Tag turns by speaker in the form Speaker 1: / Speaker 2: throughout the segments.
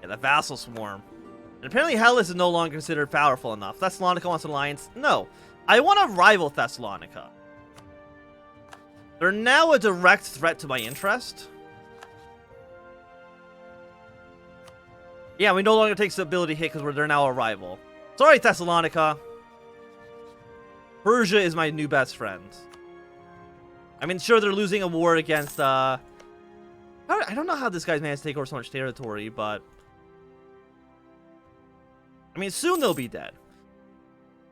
Speaker 1: Yeah, the vassal swarm. And apparently Hellas is no longer considered powerful enough. Thessalonica wants an alliance? No. I want to rival Thessalonica. They're now a direct threat to my interest. Yeah, we no longer take stability hit because they're now a rival. Sorry, Thessalonica. Persia is my new best friend. I mean, sure, they're losing a war against, I don't know how this guy's managed to take over so much territory, but... I mean, soon they'll be dead.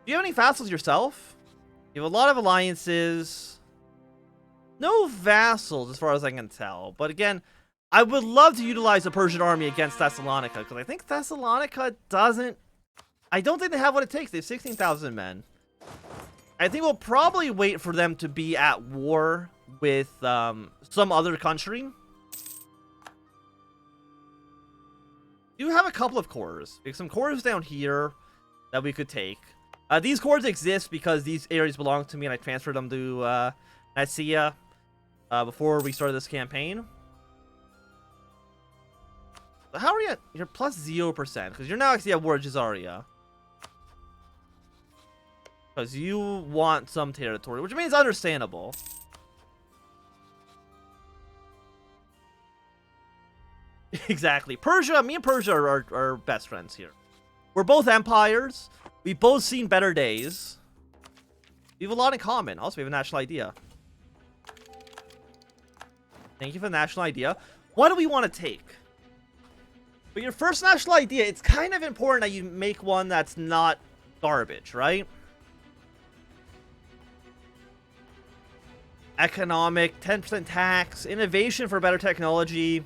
Speaker 1: Do you have any vassals yourself? You have a lot of alliances. No vassals, as far as I can tell. But again, I would love to utilize the Persian army against Thessalonica, because I think Thessalonica doesn't... I don't think they have what it takes. They have 16,000 men. I think we'll probably wait for them to be at war with some other country. You have a couple of cores. We have some cores down here that we could take. These cores exist because these areas belong to me and I transferred them to Nicaea before we started this campaign. But how are you at? You're plus 0% because you're now actually at war with Caesarea. Because you want some territory, which means understandable. Exactly. Persia, me and Persia are best friends here. We're both empires. We've both seen better days. We have a lot in common. Also, we have a national idea. Thank you for the national idea. What do we want to take? For your first national idea, it's kind of important that you make one that's not garbage, right? Economic, 10% tax, innovation for better technology.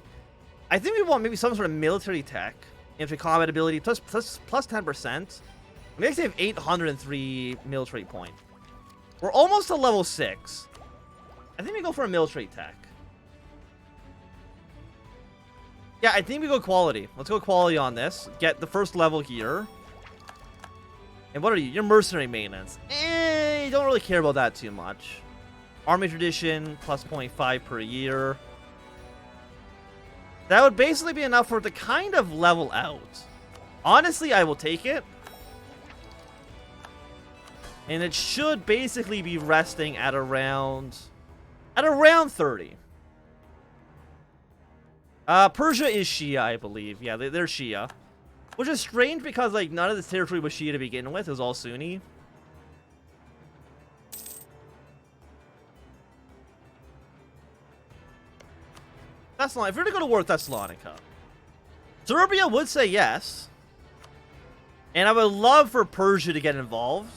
Speaker 1: I think we want maybe some sort of military tech, infantry combat ability, plus 10%. We actually have 803 military point. We're almost to level 6. I think we go for a military tech. Yeah, I think we go quality. Let's go quality on this. Get the first level here. And what are you? You're mercenary maintenance. You don't really care about that too much. Army tradition, plus 0.5 per year. That would basically be enough for it to kind of level out. Honestly, I will take it. And it should basically be resting at around 30. Persia is Shia, I believe. Yeah, they're Shia. Which is strange because, like, none of this territory was Shia to begin with. It was all Sunni. Thessalonica. If we're gonna go to war with Thessalonica, Serbia would say yes. And I would love for Persia to get involved.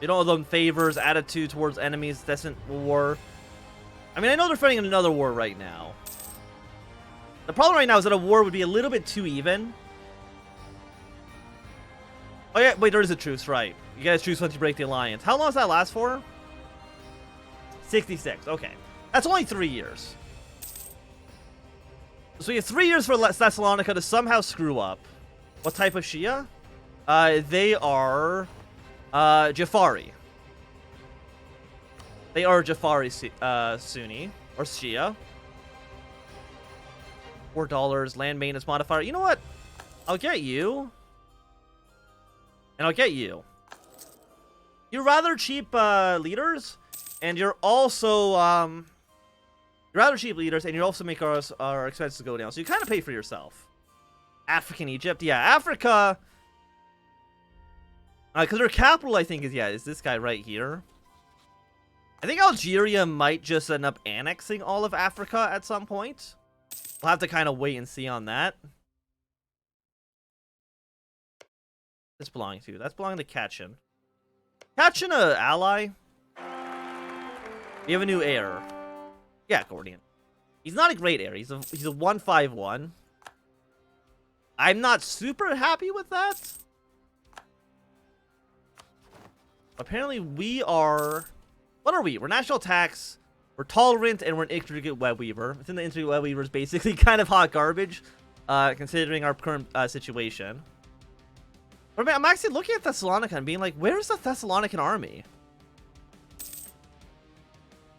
Speaker 1: You don't owe them favors, attitude towards enemies, decent war. I mean, I know they're fighting in another war right now. The problem right now is that a war would be a little bit too even. Oh yeah, wait, there is a truce, right. You guys choose once you break the alliance. How long does that last for? 66, okay. That's only 3 years. So you have 3 years for Thessalonica to somehow screw up. What type of Shia? They are... Jafari. They are Jafari Sunni. Or Shia. $4. Land maintenance modifier. You know what? I'll get you. And I'll get you. You're rather cheap leaders. And you're also... you're rather cheap leaders. And you also make our expenses go down. So you kind of pay for yourself. African Egypt. Yeah, Africa... because their capital, I think, is this guy right here. I think Algeria might just end up annexing all of Africa at some point. We'll have to kind of wait and see on that. This belonging to? That's belonging to Kachin. Kachin, a ally? We have a new heir. Yeah, Gordian. He's not a great heir. He's a 151. I'm not super happy with that. Apparently, we are... What are we? We're national tax, we're tolerant, and we're an intricate web weaver. I think the intricate web weaver is basically kind of hot garbage, considering our current situation. But I mean, I'm actually looking at Thessalonica and being like, where's the Thessalonican army?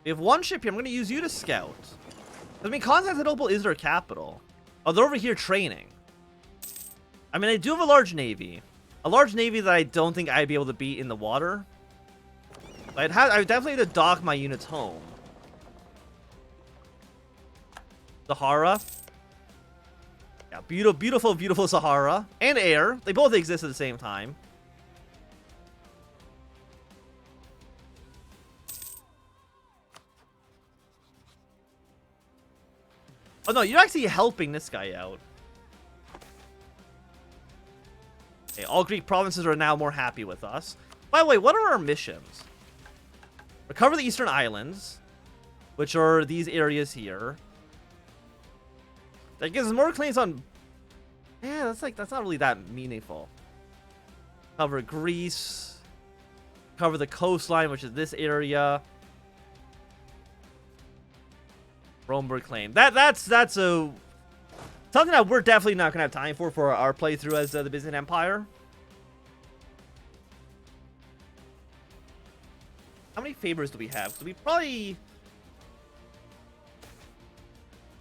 Speaker 1: We have one ship here. I'm going to use you to scout. I mean, Constantinople is their capital. Oh, they're over here training. I mean, I do have a large navy. A large navy that I don't think I'd be able to beat in the water. I would definitely have to dock my units home. Sahara. Yeah, beautiful, beautiful Sahara. And air. They both exist at the same time. Oh no, you're actually helping this guy out. Okay, all Greek provinces are now more happy with us. By the way, what are our missions? Recover the Eastern Islands, which are these areas here. That gives us more claims on... Yeah, that's not really that meaningful. Cover Greece. Cover the coastline, which is this area. Romeburg claim. That's a something that we're definitely not gonna have time for our playthrough as the Byzantine Empire. How many favors do we have? So we probably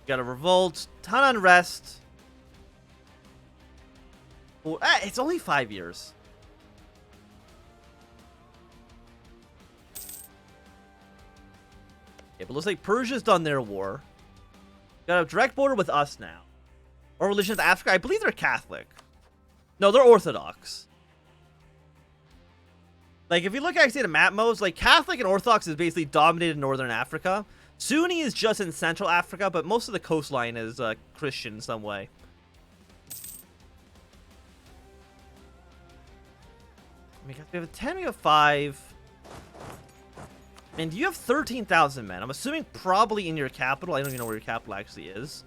Speaker 1: got a revolt, ton of unrest. Oh, it's only 5 years. Yeah, but looks like Persia's done their war. Got a direct border with us now. Or religion of Africa. I believe they're Catholic. No, they're Orthodox. Like, if you look actually at the map modes, like, Catholic and Orthodox is basically dominated Northern Africa. Sunni is just in Central Africa, but most of the coastline is Christian in some way. I mean, we have a 10, we have 5. And you have 13,000 men. I'm assuming probably in your capital. I don't even know where your capital actually is.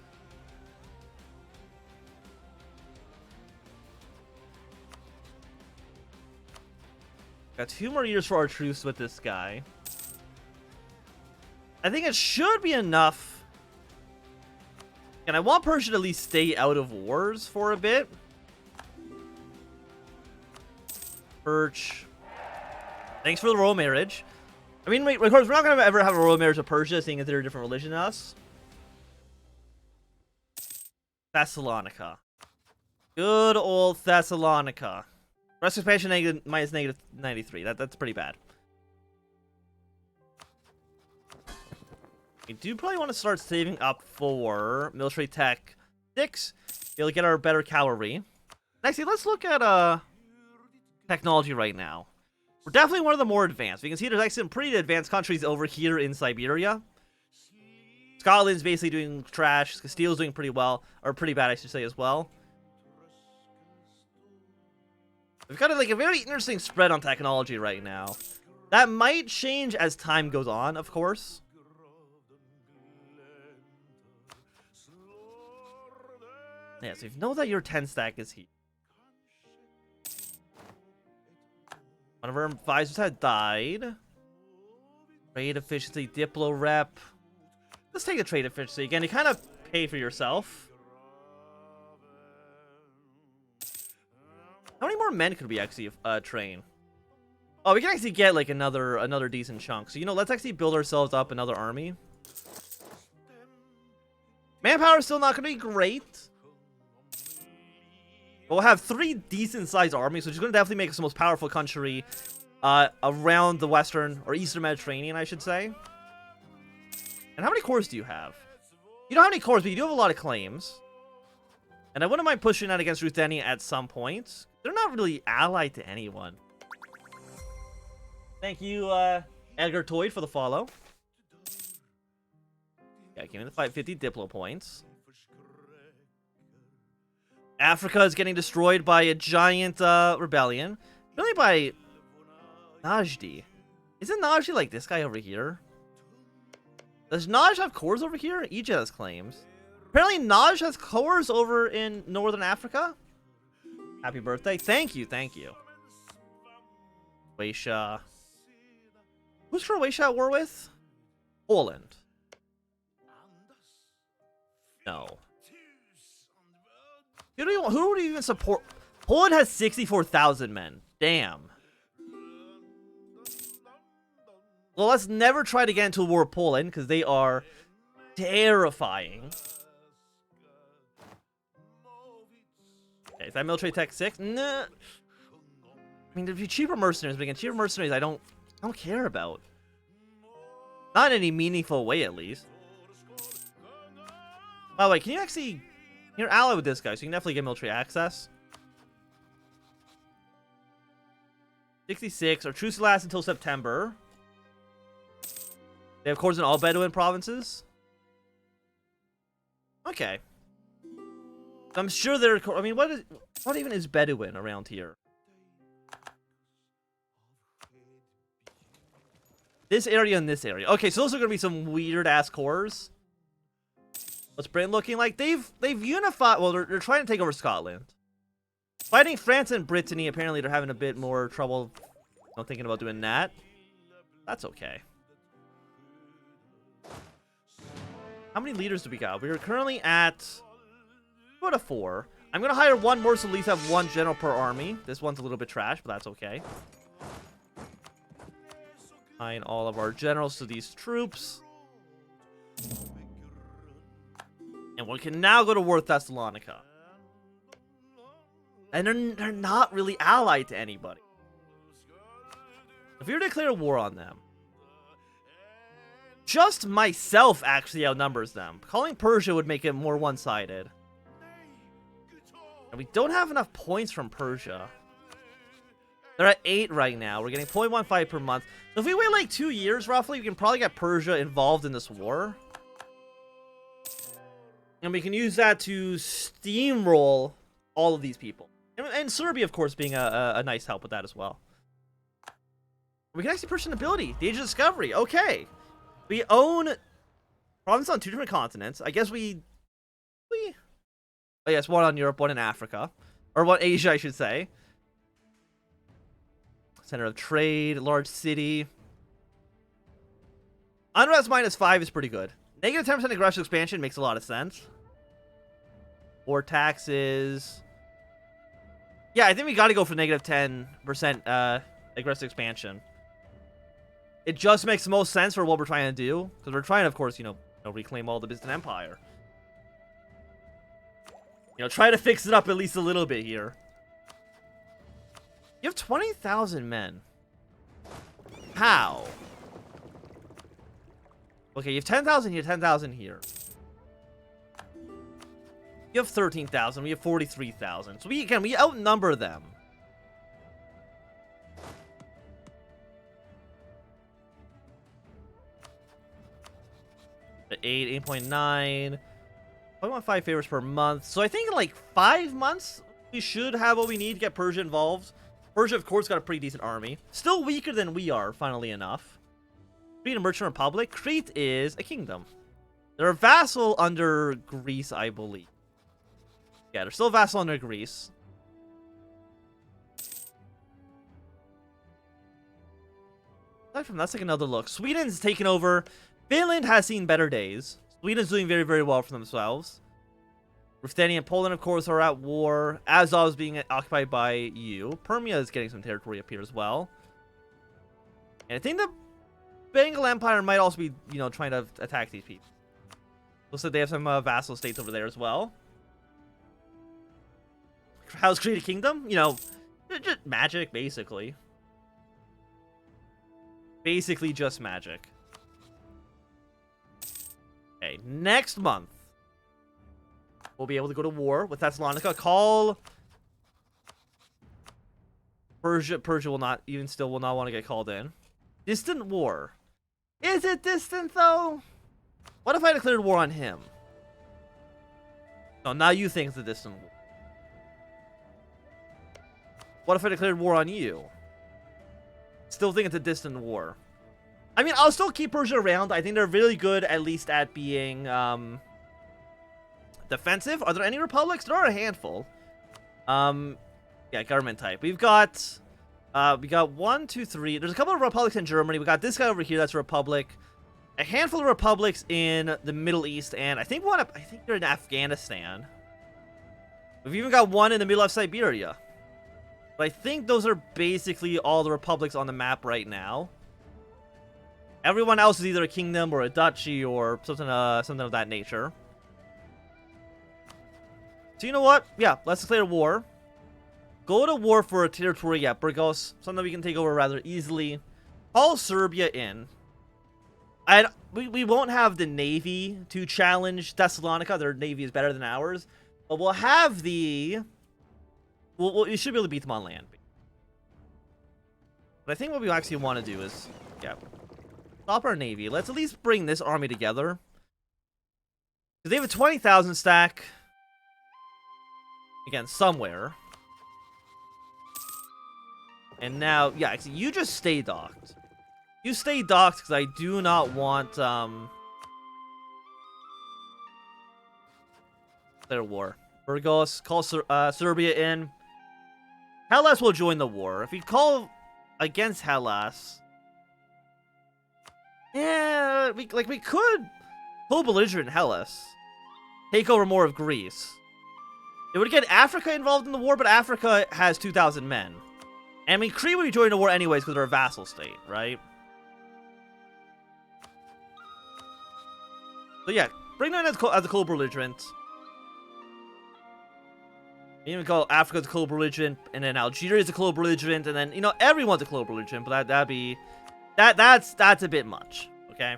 Speaker 1: Got 2 more years for our truce with this guy. I think it should be enough. And I want Persia to at least stay out of wars for a bit. Perch. Thanks for the royal marriage. I mean, of course, we're not going to ever have a royal marriage with Persia, seeing as they're a different religion than us. Thessalonica. Good old Thessalonica. Rest expansion minus negative 93. That's pretty bad. We do probably want to start saving up for military tech 6. Be able to get our better cavalry. Actually, let's look at technology right now. We're definitely one of the more advanced. We can see there's actually some pretty advanced countries over here in Siberia. Scotland's basically doing trash. Castile's doing pretty well. Or pretty bad, I should say, as well. We've got like a very interesting spread on technology right now. That might change as time goes on, of course. Yeah, so you know that your 10 stack is here. One of our advisors had died. Trade efficiency, Diplo rep. Let's take the trade efficiency again. You kind of pay for yourself. How many more men could we actually train? Oh, we can actually get like another decent chunk. So, you know, let's actually build ourselves up another army. Manpower is still not going to be great. But we'll have 3 decent-sized armies, which is going to definitely make us the most powerful country around the Western or Eastern Mediterranean, I should say. And how many cores do you have? You don't have any cores, but you do have a lot of claims. And I wouldn't mind pushing that against Ruthenia at some point. They're not really allied to anyone. Thank you, Edgar Toyd, for the follow. Yeah, give me the 550 Diplo points. Africa is getting destroyed by a giant rebellion. Really by Najdi. Isn't Najdi like this guy over here? Does Naj have cores over here? Egypt has claims. Apparently Naj has cores over in Northern Africa. Happy birthday. Thank you, thank you. Croatia. Who's Croatia at war with? Poland. No. Who would even support? Poland has 64,000 men. Damn. Well, let's never try to get into a war with Poland, because they are terrifying. Okay, is that military tech 6? Nah. I mean, there'd be cheaper mercenaries, but again, cheaper mercenaries I don't care about. Not in any meaningful way, at least. By the way, can you actually... You're allied with this guy, so you can definitely get military access. 66. Our truce lasts until September. They have cores in all Bedouin provinces. Okay. I'm sure they're... I mean, what even is Bedouin around here? This area and this area. Okay, so those are going to be some weird-ass cores. What's Britain looking like? They've unified... Well, they're trying to take over Scotland. Fighting France and Brittany, apparently they're having a bit more trouble, thinking about doing that. That's okay. How many leaders do we got? We're currently at 2 out of 4. I'm going to hire one more, so at least have one general per army. This one's a little bit trash, but that's okay. Assign all of our generals to these troops. And we can now go to war with Thessalonica. And they're not really allied to anybody. If we were to declare war on them, just myself actually outnumbers them. Calling Persia would make it more one-sided. And we don't have enough points from Persia. They're at 8 right now. We're getting 0.15 per month. So if we wait like 2 years, roughly, we can probably get Persia involved in this war. And we can use that to steamroll all of these people. And Serbia, of course, being a nice help with that as well. We can actually push an ability. The Age of Discovery. Okay. We own provinces on 2 different continents. I guess we... Oh, yes, one on Europe, one in Africa. Or one Asia, I should say. Center of trade, large city. Unrest -5 is pretty good. Negative 10% aggressive expansion makes a lot of sense. Or taxes. Yeah, I think we gotta go for negative 10% aggressive expansion. It just makes the most sense for what we're trying to do. Because we're trying to, of course, reclaim all the Byzantine Empire. Try to fix it up at least a little bit here. You have 20,000 men. How? Okay, you have 10,000 here, 10,000 here. You have 13,000. We have 43,000. So we outnumber them. At 8.9. 0.15 favors per month. So I think in like 5 months, we should have what we need to get Persia involved. Persia, of course, got a pretty decent army. Still weaker than we are, funnily enough. Crete, a merchant republic. Crete is a kingdom. They're a vassal under Greece, I believe. Yeah, they're still a vassal under Greece. Aside from that, let's take another look. Sweden's taken over. Finland has seen better days. Sweden's doing very, very well for themselves. Ruthenia and Poland, of course, are at war. Azov is being occupied by EU. Permia is getting some territory up here as well. And I think the Bengal Empire might also be, trying to attack these people. Looks like they have some vassal states over there as well. How's Crete a kingdom? Just magic, basically. Basically just magic. Okay, next month, we'll be able to go to war with Thessalonica. Call Persia. Persia will not want to get called in. Distant war. Is it distant though? What if I declared war on him? No, now you think it's a distant war. What if I declared war on you? Still think it's a distant war. I mean, I'll still keep Persia around. I think they're really good, at least at being defensive. Are there any republics? There are a handful. Yeah, government type. We got 1, 2, 3. There's a couple of republics in Germany. We got this guy over here. That's a republic. A handful of republics in the Middle East, and I think they're in Afghanistan. We've even got one in the middle of Siberia. But I think those are basically all the republics on the map right now. Everyone else is either a kingdom or a duchy or something of that nature. So you know what? Yeah, let's declare war. Go to war for a territory at Burgos, something we can take over rather easily. Call Serbia in. We won't have the navy to challenge Thessalonica. Their navy is better than ours. But we'll have the... we should be able to beat them on land. But I think what we actually want to do is... yeah, stop our navy. Let's at least bring this army together. Because they have a 20,000 stack. Again, somewhere. And now, yeah, actually, you just stay docked. You stay docked because I do not want, their war. Burgos, call Serbia in. Hellas will join the war. If we call against Hellas... yeah, we could co-belligerent Hellas. Take over more of Greece. It would get Africa involved in the war, but Africa has 2,000 men. And I mean, Crete would be joining the war anyways because they're a vassal state, right? So yeah, bring them in as a co-belligerent. Even call Africa the co-belligerent, and then Algeria is a co-belligerent, and then, you know, everyone's a co-belligerent, but that'd be... that's a bit much, okay?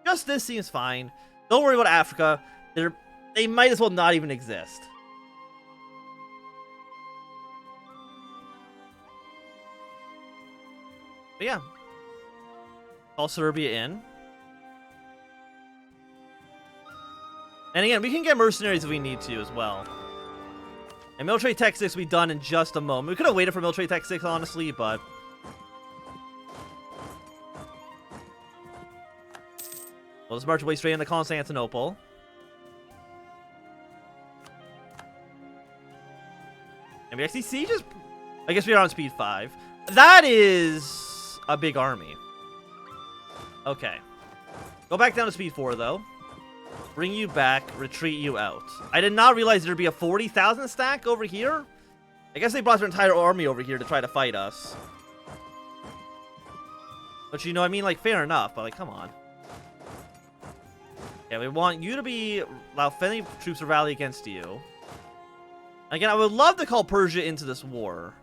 Speaker 1: Just this seems fine. Don't worry about Africa. They might as well not even exist. But yeah. Call Serbia in. And again, we can get mercenaries if we need to as well. And military tech 6 will be done in just a moment. We could have waited for military tech 6, honestly, but... we'll just march away straight into Constantinople. And we actually see just... I guess we are on speed 5. That is a big army. Okay. Go back down to speed 4, though. Bring you back, retreat you out. I did not realize there'd be a 40,000 stack over here. I guess they brought their entire army over here to try to fight us. But you know, I mean, like, fair enough, but like, come on. Yeah, we want you to be... allow friendly troops to rally against you. Again, I would love to call Persia into this war.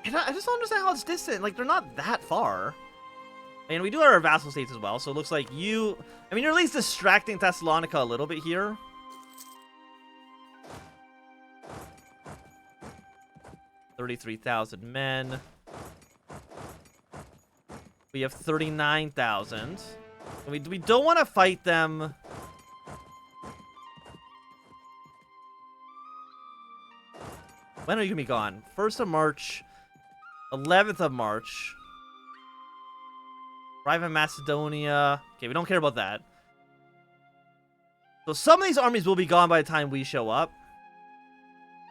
Speaker 1: And I just don't understand how it's distant. Like, they're not that far. And we do have our vassal states as well, so it looks like you... I mean, you're at least distracting Thessalonica a little bit here. $33,000 men. We have 39,000. We don't want to fight them... when are you going to be gone? 1st of March... 11th of March... Rife in Macedonia. Okay, we don't care about that. So some of these armies will be gone by the time we show up.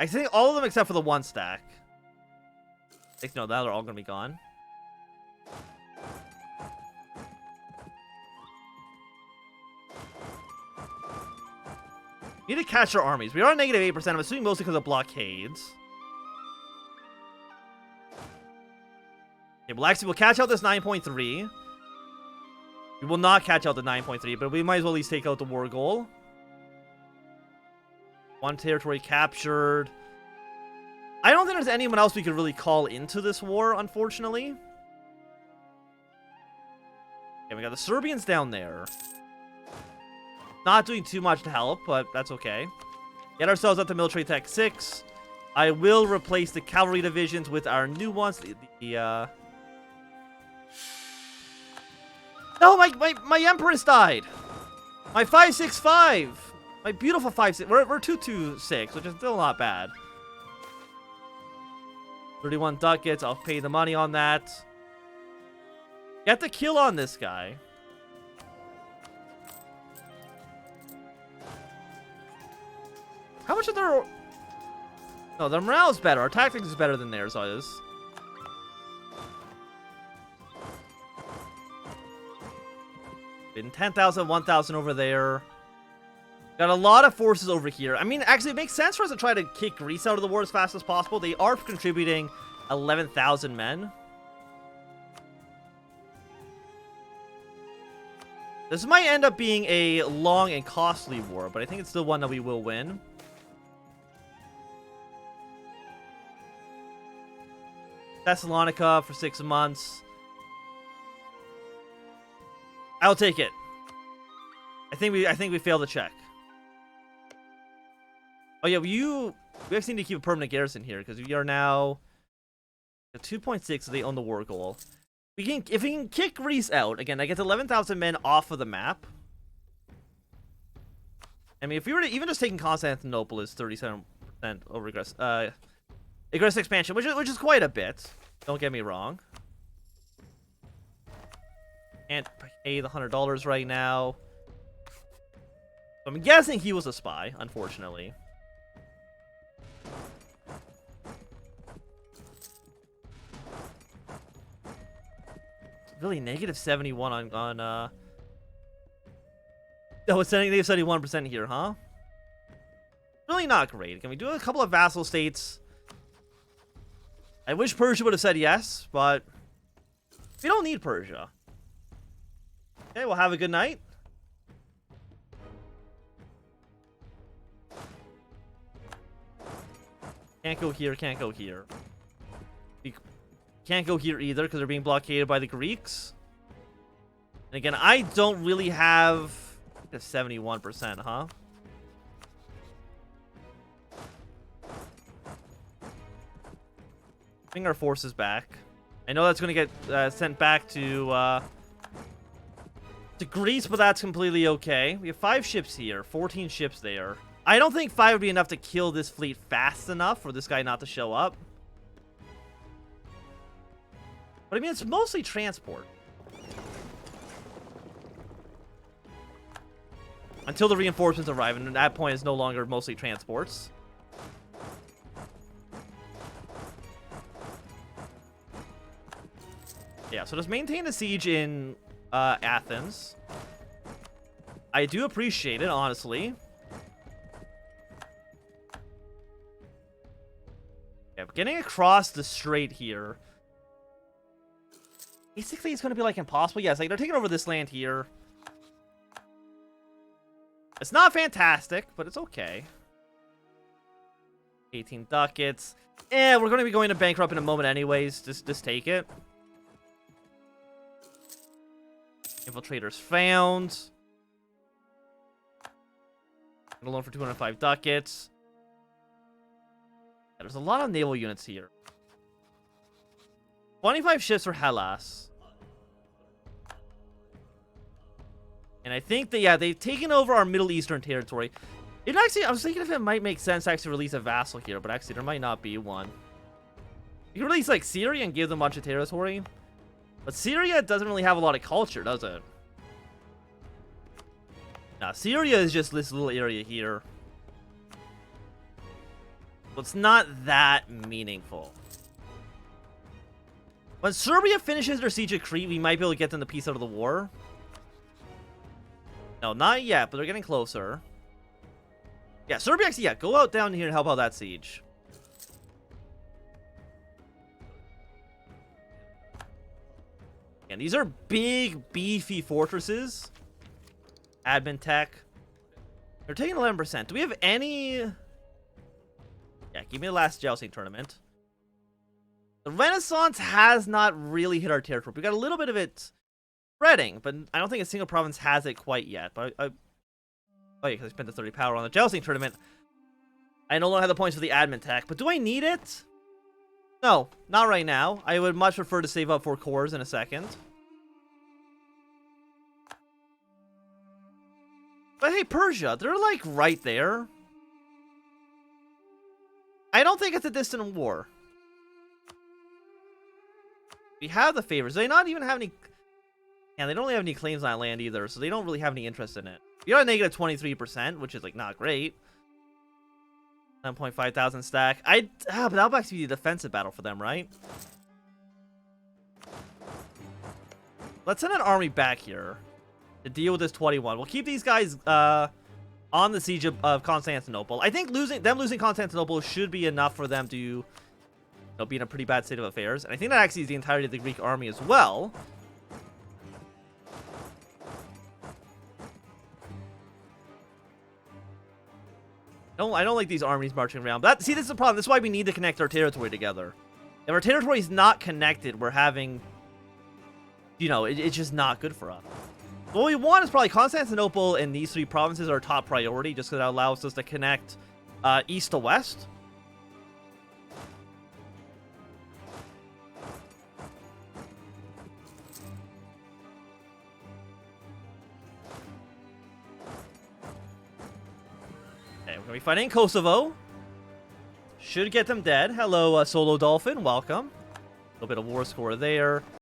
Speaker 1: I think all of them except for the one stack. No, now they're all going to be gone. We need to catch our armies. We are negative 8%. I'm assuming mostly because of blockades. Okay, well, actually, we'll catch out this 9.3. We will not catch out the 9.3, but we might as well at least take out the war goal. One territory captured. I don't think there's anyone else we could really call into this war, unfortunately. Okay, we got the Serbians down there. Not doing too much to help, but that's okay. Get ourselves up to military tech 6. I will replace the cavalry divisions with our new ones. No, my Empress died. My 565. My beautiful 5-6. We're 226, which is still not bad. 31 ducats. I'll pay the money on that. Get the kill on this guy. How much of their... no, their morale is better. Our tactics is better than theirs is. Been 10,000, 1,000 over there. Got a lot of forces over here. I mean, actually, it makes sense for us to try to kick Greece out of the war as fast as possible. They are contributing 11,000 men. This might end up being a long and costly war, but I think it's still one that we will win. Thessalonica for 6 months. I'll take it. I think we failed the check. Oh yeah, we actually need to keep a permanent garrison here because we are now at 2.6, so they own the war goal. If we can kick Greece out again, that gets 11,000 men off of the map. I mean, if we were to even just taking Constantinople is 37% over aggressive expansion, which is quite a bit. Don't get me wrong. Can't pay the $100 right now. So I'm guessing he was a spy, unfortunately. Really, negative 71 on oh, it's negative 71% here, huh? Really not great. Can we do a couple of vassal states? I wish Persia would have said yes, but we don't need Persia. Okay, we'll have a good night. Can't go here, can't go here. We can't go here either because they're being blockaded by the Greeks. And again, I don't really have 71%, huh? Bring our forces back. I know that's going to get sent back to Greece, but that's completely okay. We have 5 ships here, 14 ships there. I don't think 5 would be enough to kill this fleet fast enough for this guy not to show up. But I mean, it's mostly transport. Until the reinforcements arrive, and at that point it's no longer mostly transports. Yeah, so just maintain the siege in Athens. I do appreciate it, honestly. Yeah, but getting across the strait here. Basically, it's going to be like impossible. Yes, like they're taking over this land here. It's not fantastic, but it's okay. 18 ducats. We're going to be going to bankrupt in a moment anyways. Just take it. Infiltrators found. A loan for 205 ducats. Yeah, there's a lot of naval units here. 25 ships for Hellas. And I think that, yeah, they've taken over our Middle Eastern territory. It actually, I was thinking if it might make sense to actually release a vassal here, but actually there might not be one. You can release, like, Syria and give them a bunch of territory. But Syria doesn't really have a lot of culture, does it? Nah, Syria is just this little area here. Well, it's not that meaningful. When Serbia finishes their siege of Crete, we might be able to get them the peace out of the war. No, not yet, but they're getting closer. Yeah, Serbia actually, yeah, go out down here and help out that siege. And these are big, beefy fortresses. Admin tech. They're taking 11%. Do we have any... Yeah, give me the last jousting tournament. The Renaissance has not really hit our territory. We got a little bit of it spreading, but I don't think a single province has it quite yet. But oh yeah, because I spent the 30 power on the jousting tournament. I no longer have the points for the admin tech, but do I need it? No, not right now. I would much prefer to save up for cores in a second. But hey, Persia, they're like right there. I don't think it's a distant war. We have the favors. They not even have any... Yeah, they don't really have any claims on land either, so they don't really have any interest in it. We got a negative 23%, which is like not great. 9.5 thousand stack. But that'll actually be a defensive battle for them, right? Let's send an army back here to deal with this 21. We'll keep these guys on the siege of Constantinople. I think losing Constantinople should be enough for them to be in a pretty bad state of affairs. And I think that actually is the entirety of the Greek army as well. I don't like these armies marching around. See, this is the problem. This is why we need to connect our territory together. If our territory is not connected, we're having, you know, it's just not good for us. What we want is probably Constantinople and these 3 provinces are top priority, just because that allows us to connect east to west. Okay, we're gonna be fighting Kosovo. Should get them dead. Hello, Solo Dolphin. Welcome. A little bit of war score there.